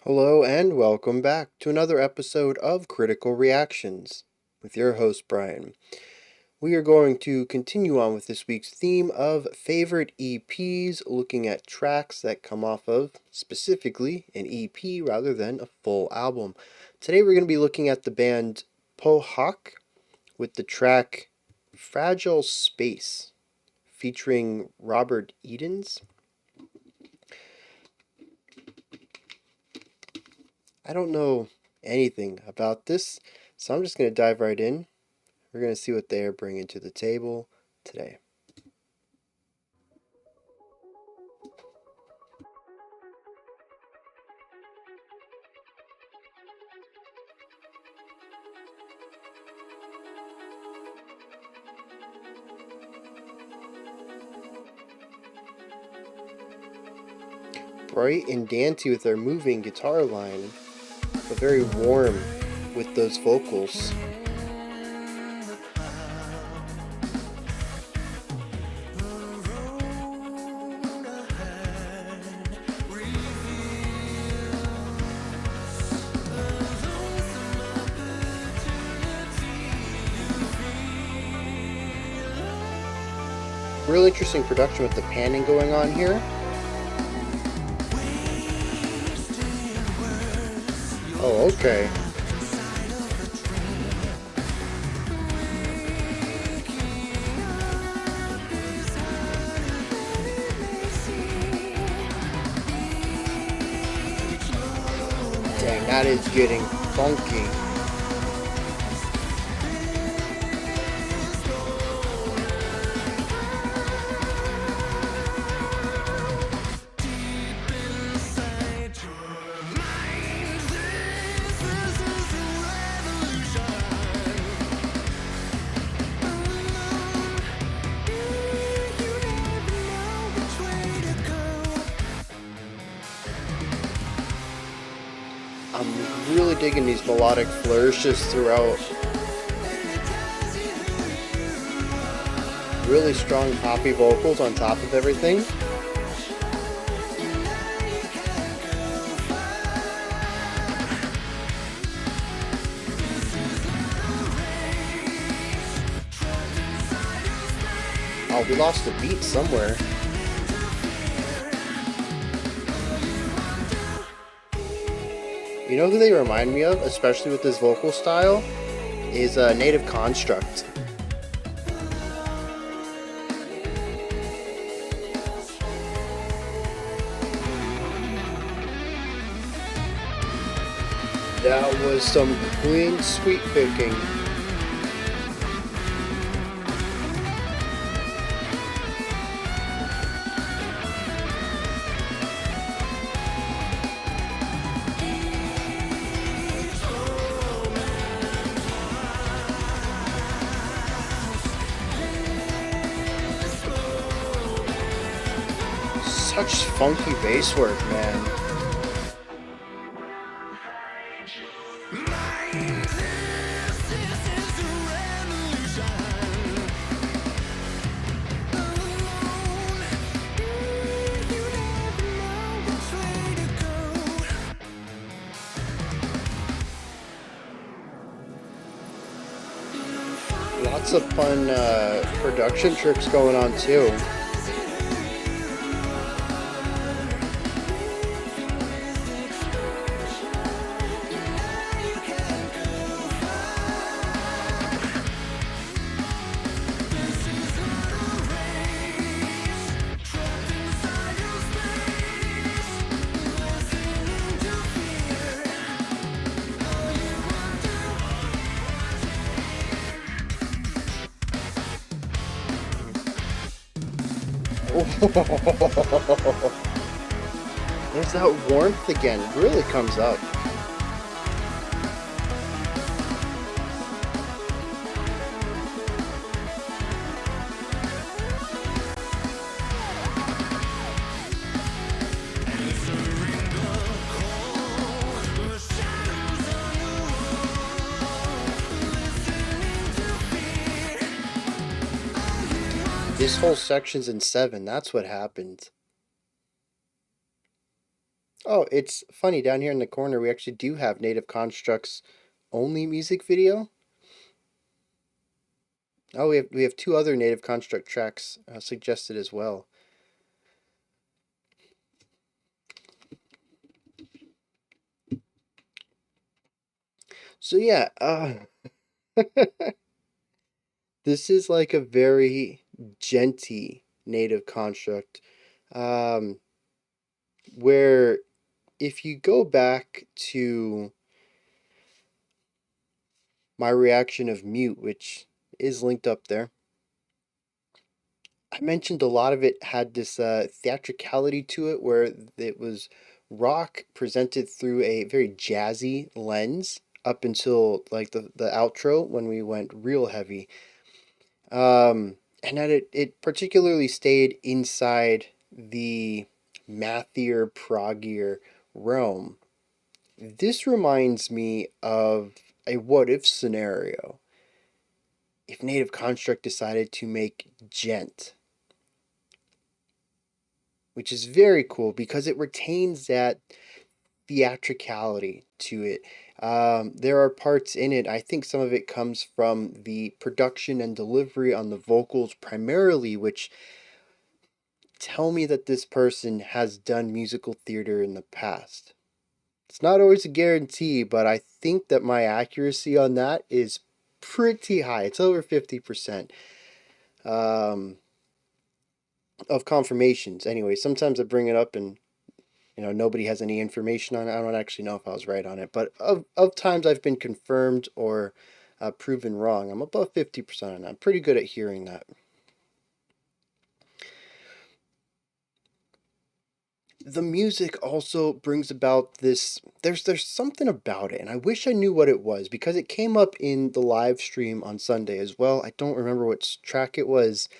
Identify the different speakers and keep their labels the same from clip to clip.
Speaker 1: Hello and welcome back to another episode of Critical Reactions with your host Bryan. We are going to continue on with this week's theme of favorite EPs, looking at tracks that come off of specifically an EP rather than a full album. Today we're going to be looking at the band Poh Hock with the track Fragile Space featuring Robert Edens. I don't know anything about this, so I'm just going to dive right in. We're going to see what they are bringing to the table today. Bright and Djenty with their moving guitar line, but very warm with those vocals. Real interesting production with the panning going on here. Oh, okay. Dang, that is getting funky. I'm really digging these melodic flourishes throughout. Really strong poppy vocals on top of everything. Oh, we lost the beat somewhere. You know who they remind me of, especially with this vocal style, is Native Construct. That was some clean sweet picking. Such funky bass work, man. Lots of fun production tricks going on too. There's that warmth again. It really comes up. This whole section's in 7. That's what happened. Oh, it's funny, down here in the corner, we actually do have Native Constructs only music video. Oh, we have two other Native Construct tracks suggested as well. So yeah, this is like a very Djenty Native Construct, um, where if you go back to my reaction of Mute, which is linked up there, I mentioned a lot of it had this theatricality to it, where it was rock presented through a very jazzy lens up until like the outro when we went real heavy. And that it particularly stayed inside the mathier, proggier realm. This reminds me of a what if scenario. If Native Construct decided to make Djent, which is very cool because it retains that theatricality to it. There are parts in it, I think some of it comes from the production and delivery on the vocals primarily, which tell me that this person has done musical theater in the past. It's not always a guarantee, but I think that my accuracy on that is pretty high. It's over 50% um, of confirmations. Anyway, sometimes I bring it up and nobody has any information on it. I don't actually know if I was right on it, but of times I've been confirmed or proven wrong, I'm above 50% on that. I'm pretty good at hearing that. The music also brings about this, there's something about it, and I wish I knew what it was because it came up in the live stream on Sunday as well. I don't remember which track it was,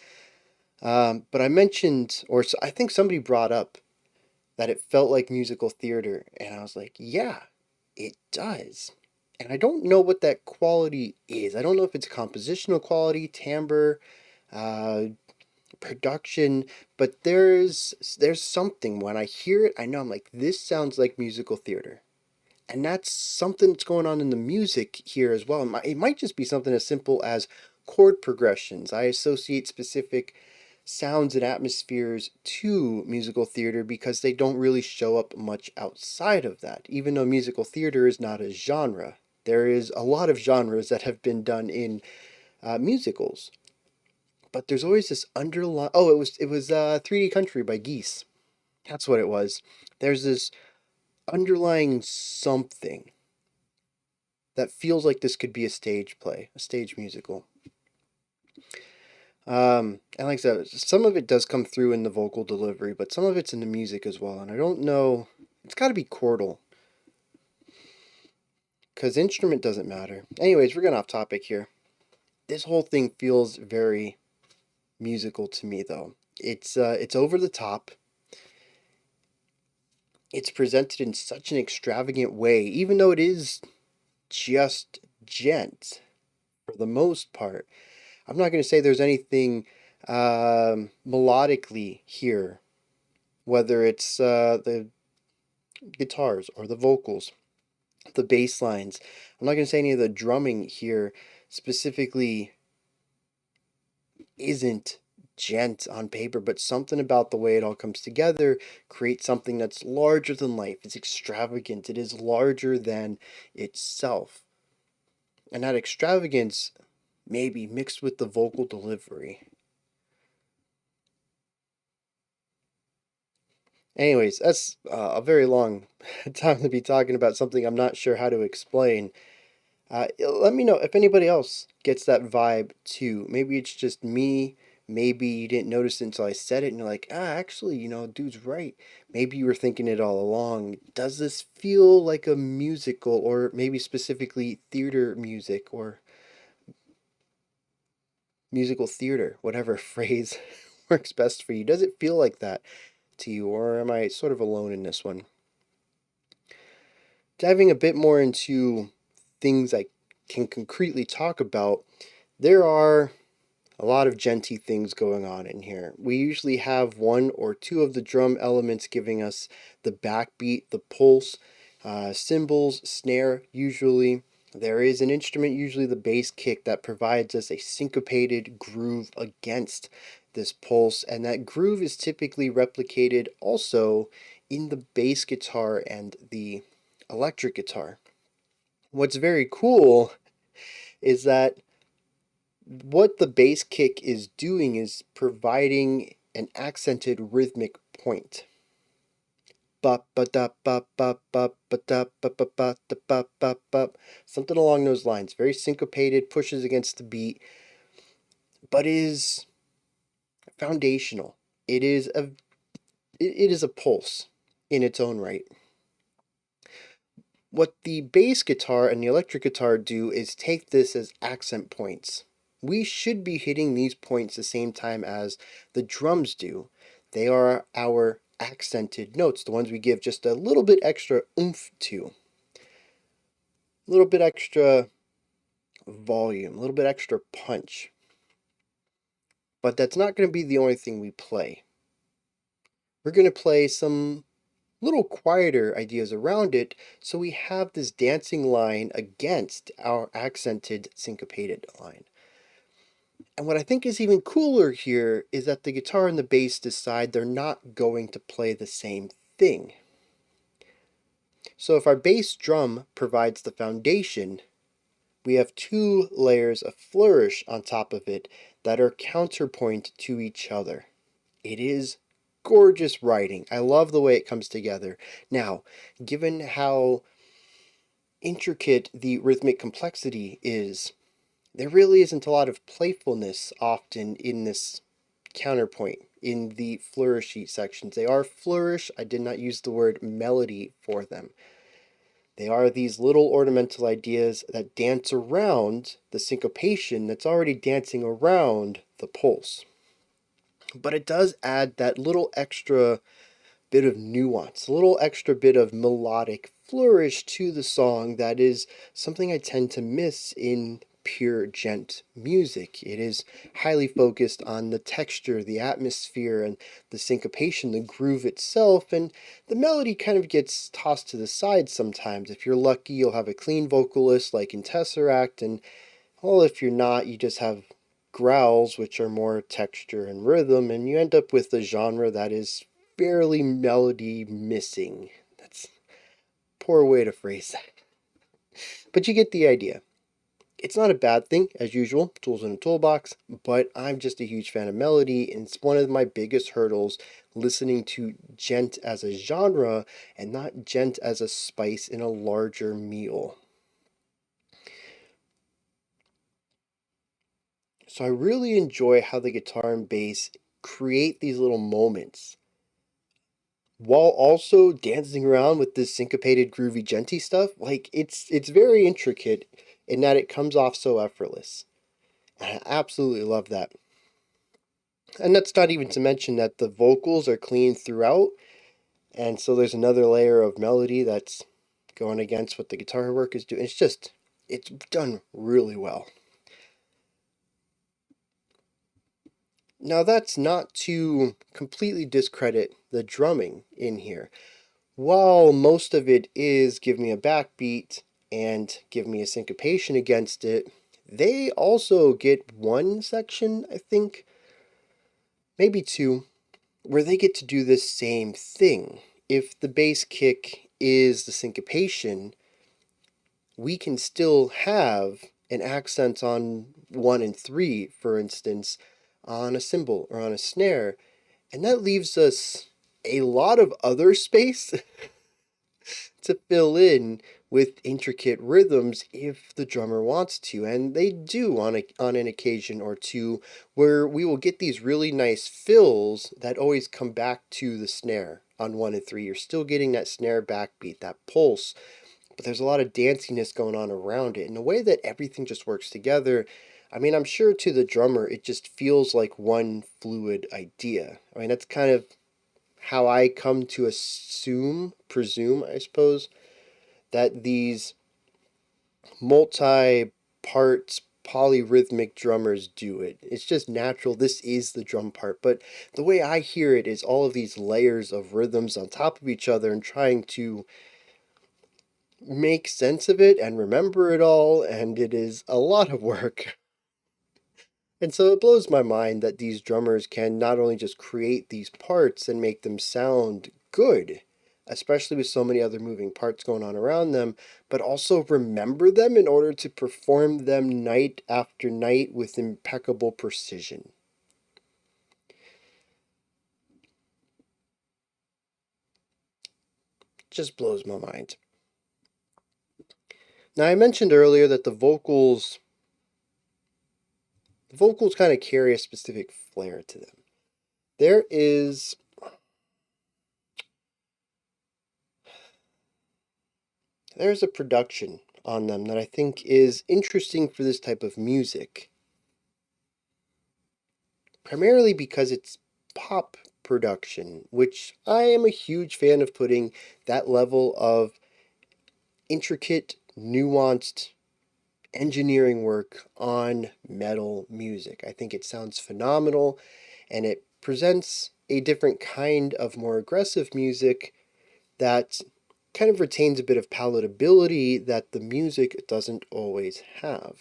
Speaker 1: but I mentioned, or I think somebody brought up that it felt like musical theater, and I was like, yeah, it does. And I don't know what that quality is. I don't know if it's compositional quality, timbre, uh, production, but there's something when I hear it, I know I'm like, this sounds like musical theater. And that's something that's going on in the music here as well. It might just be something as simple as chord progressions. I associate specific sounds and atmospheres to musical theater because they don't really show up much outside of that. Even though musical theater is not a genre, there is a lot of genres that have been done in musicals. But there's always this underlying. Oh, it was 3D Country by Geese. That's what it was. There's this underlying something that feels like this could be a stage play, a stage musical. And like I said, some of it does come through in the vocal delivery, but some of it's in the music as well. And I don't know, it's got to be chordal, because instrument doesn't matter. Anyways, we're getting off topic here. This whole thing feels very musical to me, though. It's over the top. It's presented in such an extravagant way, even though it is just djent for the most part. I'm not going to say there's anything melodically here, whether it's the guitars or the vocals, the bass lines. I'm not going to say any of the drumming here specifically isn't djent on paper, but something about the way it all comes together creates something that's larger than life. It's extravagant. It is larger than itself. And that extravagance maybe mixed with the vocal delivery. Anyways, that's a very long time to be talking about something I'm not sure how to explain. Let me know if anybody else gets that vibe too. Maybe it's just me. Maybe you didn't notice it until I said it and you're like, actually, dude's right. Maybe you were thinking it all along. Does this feel like a musical or maybe specifically theater music or musical theater, whatever phrase works best for you? Does it feel like that to you, or am I sort of alone in this one? Diving a bit more into things I can concretely talk about, there are A lot of Djenty things going on in here. We usually have one or two of the drum elements giving us the backbeat, the pulse, cymbals, snare usually. There is an instrument, usually the bass kick, that provides us a syncopated groove against this pulse, and that groove is typically replicated also in the bass guitar and the electric guitar. What's very cool is that what the bass kick is doing is providing an accented rhythmic point. Something along those lines. Very syncopated, pushes against the beat, but is foundational. It is a pulse in its own right. What the bass guitar and the electric guitar do is take this as accent points. We should be hitting these points the same time as the drums do. They are our accented notes, the ones we give just a little bit extra oomph to. A little bit extra volume, a little bit extra punch. But that's not going to be the only thing we play. We're going to play some little quieter ideas around it, so we have this dancing line against our accented syncopated line. And what I think is even cooler here is that the guitar and the bass decide they're not going to play the same thing. So if our bass drum provides the foundation, we have two layers of flourish on top of it that are counterpoint to each other. It is gorgeous writing. I love the way it comes together. Now, given how intricate the rhythmic complexity is, there really isn't a lot of playfulness often in this counterpoint, in the flourishy sections. They are flourish. I did not use the word melody for them. They are these little ornamental ideas that dance around the syncopation that's already dancing around the pulse. But it does add that little extra bit of nuance, a little extra bit of melodic flourish to the song that is something I tend to miss in pure djent music. It is highly focused on the texture, the atmosphere, and the syncopation, the groove itself, and the melody kind of gets tossed to the side sometimes. If you're lucky, you'll have a clean vocalist like in Tesseract, and well, if you're not, you just have growls, which are more texture and rhythm, and you end up with a genre that is fairly melody missing. That's a poor way to phrase that. But you get the idea. It's not a bad thing, as usual, tools in a toolbox, but I'm just a huge fan of melody, and it's one of my biggest hurdles listening to djent as a genre and not djent as a spice in a larger meal. So I really enjoy how the guitar and bass create these little moments while also dancing around with this syncopated groovy djenty stuff. Like it's very intricate in that it comes off so effortless. And I absolutely love that. And that's not even to mention that the vocals are clean throughout, and so there's another layer of melody that's going against what the guitar work is doing. It's done really well. Now that's not to completely discredit the drumming in here. While most of it is give me a backbeat and give me a syncopation against it, they also get one section, I think, maybe two, where they get to do this same thing. If the bass kick is the syncopation, we can still have an accent on 1 and 3, for instance, on a cymbal or on a snare, and that leaves us a lot of other space to fill in with intricate rhythms if the drummer wants to, and they do on an occasion or two, where we will get these really nice fills that always come back to the snare on 1 and 3. You're still getting that snare backbeat, that pulse, but there's a lot of danciness going on around it, and the way that everything just works together. I mean, I'm sure to the drummer it just feels like one fluid idea. I mean, that's kind of how I come to presume, I suppose, that these multi-parts polyrhythmic drummers do it. It's just natural. This is the drum part. But the way I hear it is all of these layers of rhythms on top of each other and trying to make sense of it and remember it all. And it is a lot of work. And so it blows my mind that these drummers can not only just create these parts and make them sound good, especially with so many other moving parts going on around them, but also remember them in order to perform them night after night with impeccable precision. Just blows my mind. Now I mentioned earlier that the vocals kind of carry a specific flair to them. There is there's a production on them that I think is interesting for this type of music. Primarily because it's pop production, which I am a huge fan of putting that level of intricate, nuanced engineering work on metal music. I think it sounds phenomenal and it presents a different kind of more aggressive music that kind of retains a bit of palatability that the music doesn't always have.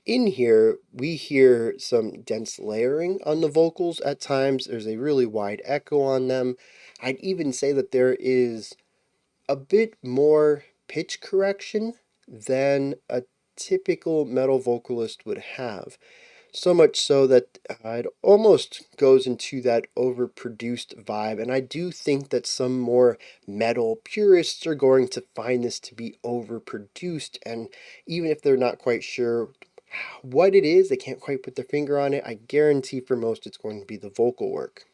Speaker 1: In here, we hear some dense layering on the vocals at times. There's a really wide echo on them. I'd even say that there is a bit more pitch correction than a typical metal vocalist would have. So much so that it almost goes into that overproduced vibe. And I do think that some more metal purists are going to find this to be overproduced. And even if they're not quite sure what it is, they can't quite put their finger on it, I guarantee for most it's going to be the vocal work.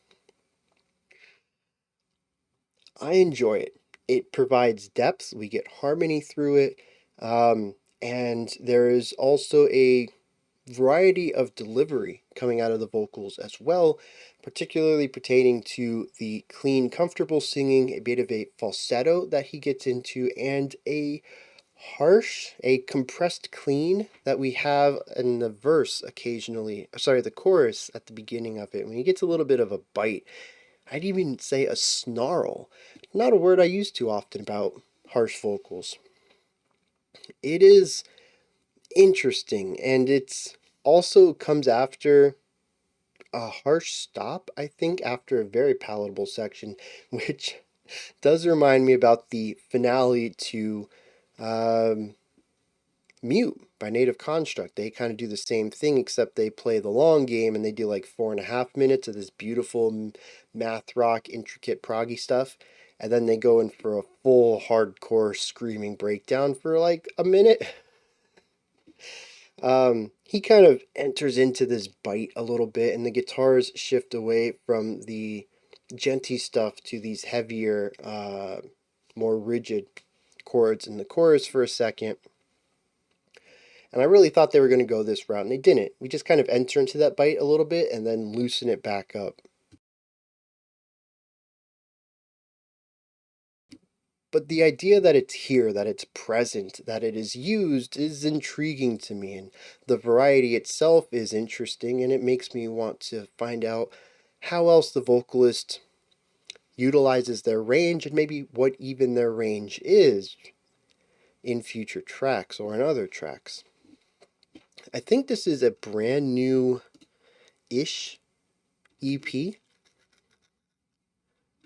Speaker 1: I enjoy it. It provides depth. We get harmony through it. And there is also a variety of delivery coming out of the vocals as well, particularly pertaining to the clean, comfortable singing, a bit of a falsetto that he gets into, and a harsh, a compressed clean that we have in the verse occasionally. Sorry, the chorus at the beginning of it, when he gets a little bit of a bite. I'd even say a snarl. Not a word I use too often about harsh vocals. It is interesting, and it's also comes after a harsh stop, I think, after a very palatable section, which does remind me about the finale to um, Mute by Native Construct. They kind of do the same thing, except they play the long game and they do like 4.5 minutes of this beautiful math rock, intricate proggy stuff. And then they go in for a full hardcore screaming breakdown for like a minute. He kind of enters into this bite a little bit, and the guitars shift away from the Djenty stuff to these heavier, more rigid chords in the chorus for a second. And I really thought they were going to go this route, and they didn't. We just kind of enter into that bite a little bit and then loosen it back up. But the idea that it's here, that it's present, that it is used is intriguing to me. And the variety itself is interesting, and it makes me want to find out how else the vocalist utilizes their range and maybe what even their range is in future tracks or in other tracks. I think this is a brand new-ish EP.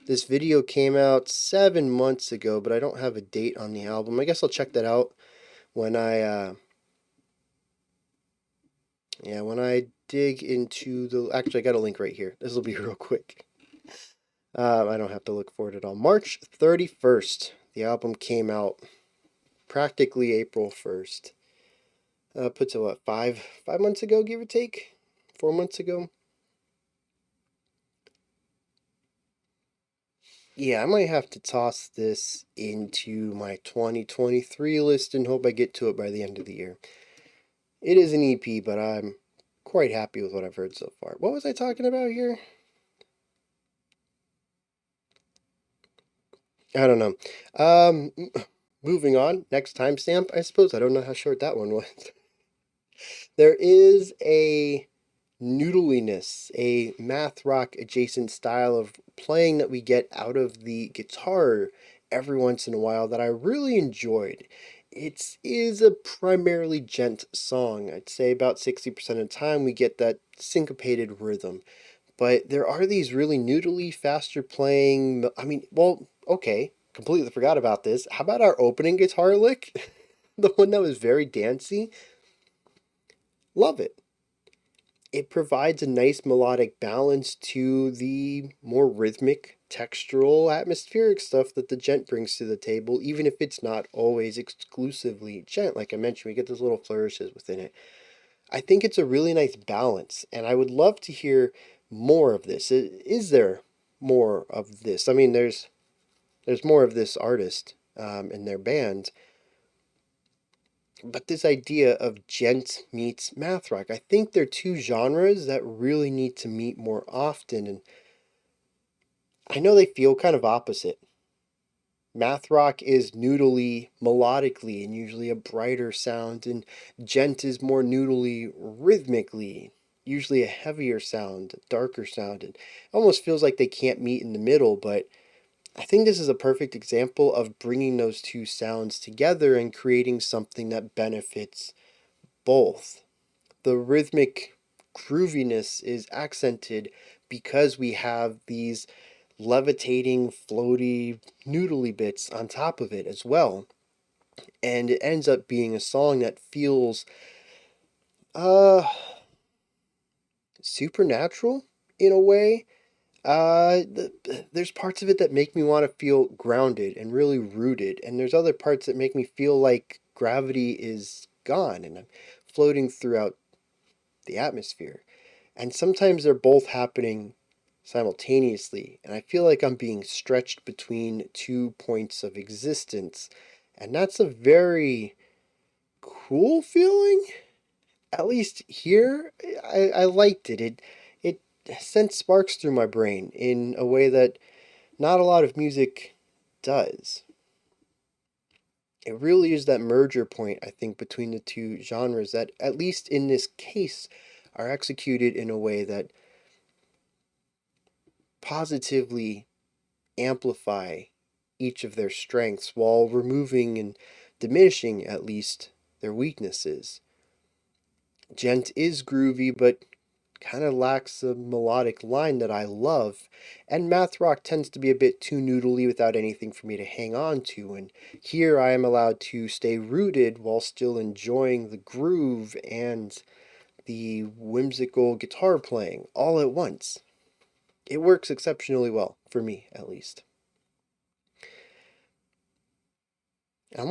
Speaker 1: This video came out 7 months ago, but I don't have a date on the album. I guess I'll check that out when I dig into the. Actually, I got a link right here. This will be real quick. I don't have to look for it at all. March 31st, the album came out. Practically April 1st. Put to what, 5 months ago, give or take? 4 months ago? Yeah, I might have to toss this into my 2023 list and hope I get to it by the end of the year. It is an EP, but I'm quite happy with what I've heard so far. What was I talking about here? I don't know. Moving on, next timestamp, I suppose. I don't know how short that one was. There is a noodliness, a math rock adjacent style of playing that we get out of the guitar every once in a while that I really enjoyed. It is a primarily djent song. I'd say about 60% of the time we get that syncopated rhythm. But there are these really noodly, faster playing. I mean, well, okay, completely forgot about this. How about our opening guitar lick? The one that was very dancey? Love it. It provides a nice melodic balance to the more rhythmic, textural, atmospheric stuff that the djent brings to the table, even if it's not always exclusively djent. Like I mentioned, we get those little flourishes within it. I think it's a really nice balance, and I would love to hear more of this. Is there more of this? I mean, there's more of this artist in their band, but this idea of djent meets math rock, I think they're two genres that really need to meet more often, and I know they feel kind of opposite. Math rock is noodly melodically and usually a brighter sound, and djent is more noodly rhythmically, usually a heavier sound, a darker sound. And it almost feels like they can't meet in the middle, but I think this is a perfect example of bringing those two sounds together and creating something that benefits both. The rhythmic grooviness is accented because we have these levitating, floaty, noodly bits on top of it as well. And it ends up being a song that feels uh supernatural in a way. There's parts of it that make me want to feel grounded and really rooted, and there's other parts that make me feel like gravity is gone and I'm floating throughout the atmosphere. And sometimes they're both happening simultaneously, and I feel like I'm being stretched between 2 points of existence. And that's a very cool feeling. At least here, I liked it. It sent sparks through my brain in a way that not a lot of music does. It really is that merger point, I think, between the two genres that, at least in this case, are executed in a way that positively amplify each of their strengths while removing and diminishing, at least, their weaknesses. Djent is groovy, but kind of lacks a melodic line that I love, and math rock tends to be a bit too noodly without anything for me to hang on to, and here I am allowed to stay rooted while still enjoying the groove and the whimsical guitar playing all at once. It works exceptionally well, for me at least. I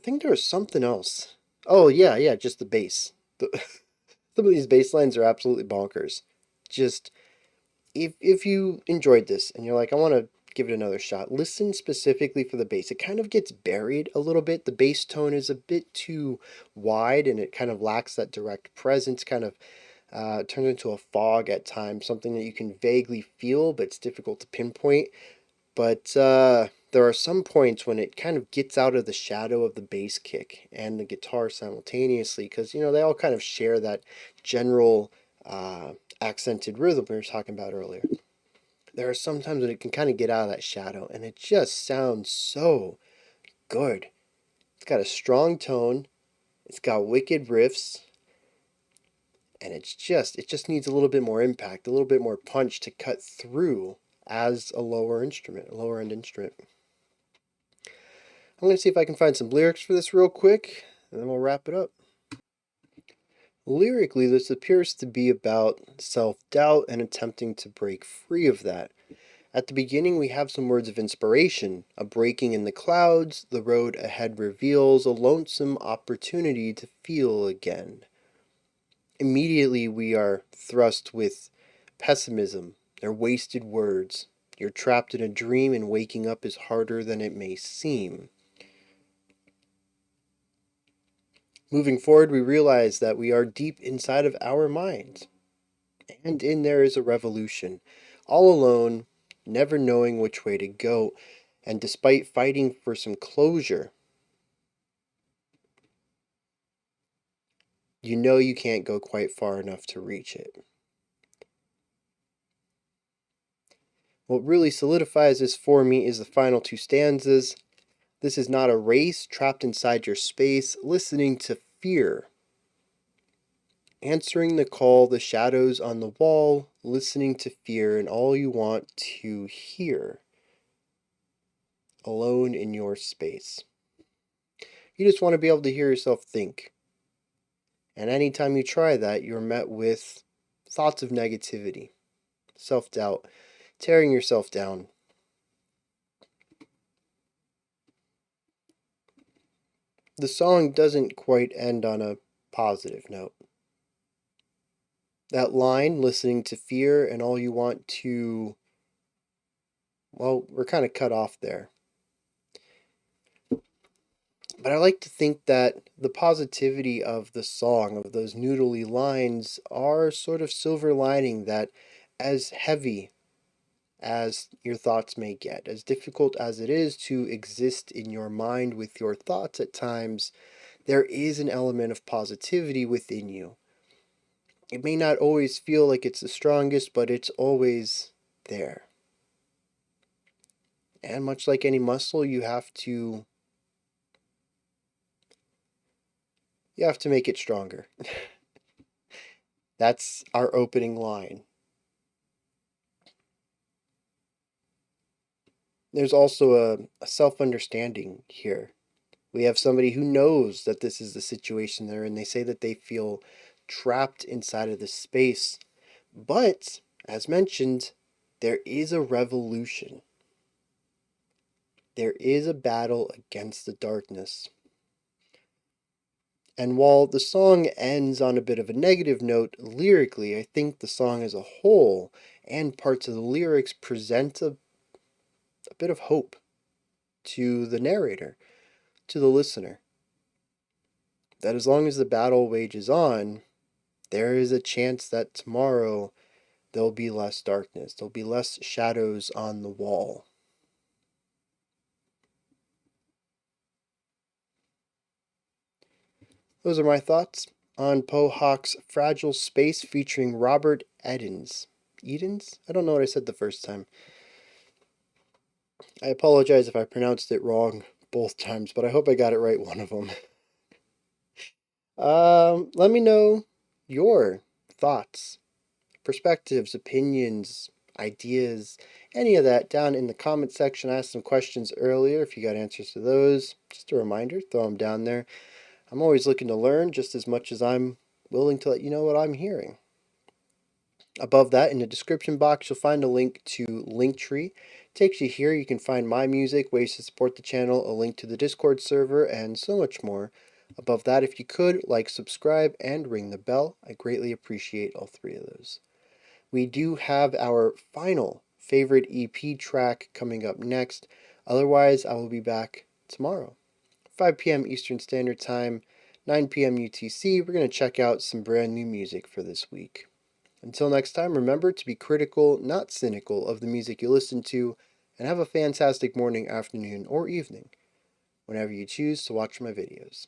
Speaker 1: think there was something else. Oh yeah, just the bass. Some of these bass lines are absolutely bonkers. Just if you enjoyed this and you're like, I want to give it another shot, listen specifically for the bass. It kind of gets buried a little bit. The bass tone is a bit too wide and it kind of lacks that direct presence, kind of turns into a fog at times, something that you can vaguely feel, but it's difficult to pinpoint. But there are some points when it kind of gets out of the shadow of the bass kick and the guitar simultaneously, because, they all kind of share that general accented rhythm we were talking about earlier. There are some times when it can kind of get out of that shadow, and it just sounds so good. It's got a strong tone, it's got wicked riffs, and it just needs a little bit more impact, a little bit more punch to cut through as a lower instrument, a lower end instrument. I'm going to see if I can find some lyrics for this real quick, and then we'll wrap it up. Lyrically, this appears to be about self-doubt and attempting to break free of that. At the beginning, we have some words of inspiration. A breaking in the clouds, the road ahead reveals a lonesome opportunity to feel again. Immediately, we are thrust with pessimism. They're wasted words. You're trapped in a dream, and waking up is harder than it may seem. Moving forward, we realize that we are deep inside of our minds, and in there is a revolution, all alone, never knowing which way to go, and despite fighting for some closure, you know you can't go quite far enough to reach it. What really solidifies this for me is the final two stanzas. This is not a race, trapped inside your space, listening to fear. Answering the call, the shadows on the wall, listening to fear, and all you want to hear. Alone in your space. You just want to be able to hear yourself think. And anytime you try that, you're met with thoughts of negativity, self-doubt, tearing yourself down. The song doesn't quite end on a positive note. That line, listening to fear and all you want to, well, we're kind of cut off there. But I like to think that the positivity of the song, of those noodly lines, are sort of silver lining that, as heavy as your thoughts may get, as difficult as it is to exist in your mind with your thoughts at times, there is an element of positivity within you. It may not always feel like it's the strongest, but it's always there. And much like any muscle, you have to make it stronger. That's our opening line. There's also a self-understanding here. We have somebody who knows that this is the situation they're in. They say that they feel trapped inside of this space. But, as mentioned, there is a revolution. There is a battle against the darkness. And while the song ends on a bit of a negative note lyrically, I think the song as a whole and parts of the lyrics present a bit of hope to the narrator, to the listener. That as long as the battle wages on, there is a chance that tomorrow there'll be less darkness, there'll be less shadows on the wall. Those are my thoughts on Poh Hock's Fragile Space featuring Robert Edens. Edens? I don't know what I said the first time. I apologize if I pronounced it wrong both times, but I hope I got it right one of them. Let me know your thoughts, perspectives, opinions, ideas, any of that down in the comment section. I asked some questions earlier. If you got answers to those, just a reminder, throw them down there. I'm always looking to learn just as much as I'm willing to let you know what I'm hearing. Above that, in the description box, you'll find a link to Linktree. Takes you here. You can find my music, ways to support the channel, a link to the Discord server, and so much more. Above that, if you could, like, subscribe, and ring the bell. I greatly appreciate all three of those. We do have our final favorite EP track coming up next. Otherwise, I will be back tomorrow, 5 p.m. Eastern Standard Time, 9 p.m. UTC. We're going to check out some brand new music for this week. Until next time, remember to be critical, not cynical, of the music you listen to, and have a fantastic morning, afternoon, or evening, whenever you choose to watch my videos.